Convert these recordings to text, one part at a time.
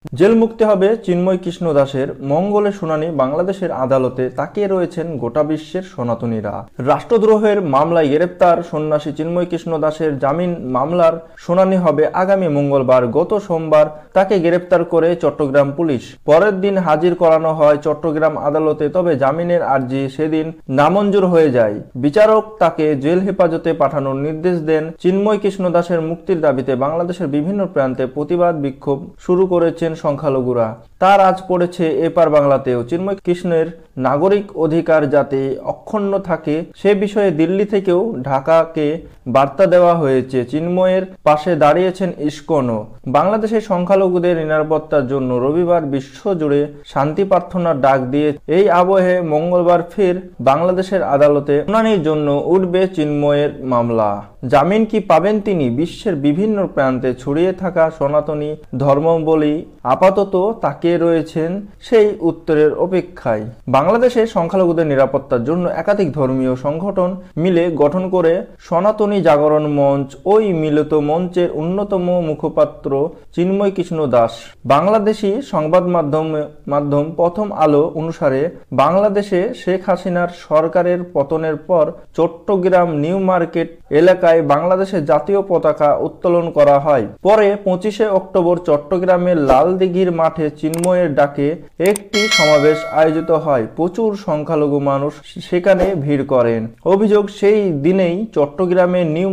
Jail মুক্তি হবে চিন্ময় কৃষ্ণ দাসের। মঙ্গলে শুনানি বাংলাদেশের আদালতে তাকিয়ে রয়েছেন গোটা বিশ্বের সনাতনীরা। রাষ্ট্রদ্রোহের মামলায় গ্রেপ্তার সন্ন্যাসী চিন্ময় কৃষ্ণ দাসের জামিন মামলার শুনানি হবে আগামী মঙ্গলবার। গত সোমবার তাকে গ্রেপ্তার করে চট্টগ্রাম পুলিশ। পরের দিন হাজির করানো হয় চট্টগ্রাম আদালতে, তবে জামিনের আর্জি সেদিন নামঞ্জুর হয়ে যায়। বিচারক তাকে জেল হেফাজতে পাঠানোর নির্দেশ দেন। চিন্ময় কৃষ্ণ দাসের মুক্তির দাবিতে বাংলাদেশের বিভিন্ন প্রান্তে প্রতিবাদ বিক্ষোভ শুরু করেছেন সংখ্যালঘুরা। তার আজ পড়েছে এপার বাংলাতেও। চিন্ময় কৃষ্ণের নাগরিক অধিকার যাতে অক্ষুণ্ণ থাকে সে বিষয়ে দিল্লি থেকেও ঢাকাকে বার্তা দেওয়া হয়েছে। চিন্ময়ের পাশে দাঁড়িয়েছেন ইসকনও। বাংলাদেশের সংখ্যালঘুদের নিরাপত্তার জন্য রবিবার বিশ্বজুড়ে শান্তি প্রার্থনার ডাক দিয়ে এই আবহে মঙ্গলবার ফের বাংলাদেশের আদালতে শুনানির জন্য উঠবে চিন্ময়ের মামলা। জামিন কি পাবেন তিনি? বিশ্বের বিভিন্ন প্রান্তে ছড়িয়ে থাকা সনাতনী ধর্মাবলম্বী আপাতত তাকিয়ে রয়েছেন সেই উত্তরের অপেক্ষায়। বাংলাদেশে সংখ্যালঘুদের নিরাপত্তার জন্য একাধিক ধর্মীয় সংগঠন মিলে গঠন করে সনাতনী জাগরণ মঞ্চ। ওই মিলিত মঞ্চের অন্যতম মুখপাত্র চিন্ময় কৃষ্ণ দাস। বাংলাদেশি সংবাদ মাধ্যম প্রথম আলো অনুসারে বাংলাদেশে শেখ হাসিনার সরকারের পতনের পর চট্টগ্রাম নিউ মার্কেট এলাকায় বাংলাদেশের জাতীয় পতাকা উত্তোলন করা হয়। পরে 25শে অক্টোবর চট্টগ্রামের লালদিঘির মাঠে চিন্ময়ের ডাকে একটি সমাবেশ আয়োজিত হয়। প্রচুর সংখ্যালঘু মানুষ সেখানে ভিড় করেন। অভিযোগ, সেই দিনেই চট্টগ্রামের নিউ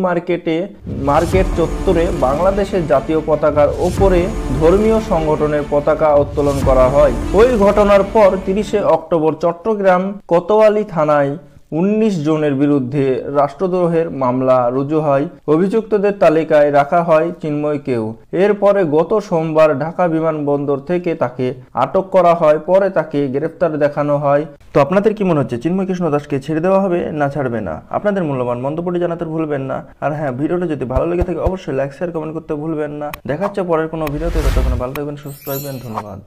মার্কেট চত্বরে বাংলাদেশের জাতীয় পতাকার ওপরে ধর্মীয় সংগঠনের পতাকা উত্তোলন করা হয়। ওই ঘটনার পর 30শে অক্টোবর চট্টগ্রাম কোতোয়ালি থানায় 19 জনের বিরুদ্ধে রাষ্ট্রদ্রোহের মামলা রুজু হয়। অভিযুক্তদের তালিকায় রাখা হয় চিন্ময়কেও। এরপরে গত সোমবার ঢাকা বিমানবন্দর থেকে তাকে আটক করা হয়। পরে তাকে গ্রেফতার দেখানো হয়। তো আপনাদের কি মনে হচ্ছে, চিন্ময় কৃষ্ণ দাসকে ছেড়ে দেওয়া হবে না ছাড়বে না? আপনাদের মূল্যবান মন্তব্যটি জানাতে ভুলবেন না। আর হ্যাঁ, ভিডিওটা যদি ভালো লেগে থাকে অবশ্যই লাইক শেয়ার কমেন্ট করতে ভুলবেন না। দেখা হচ্ছে পরের কোনো ভিডিওতে। ততক্ষণ ভালো থাকবেন, সুস্থ থাকবেন। ধন্যবাদ।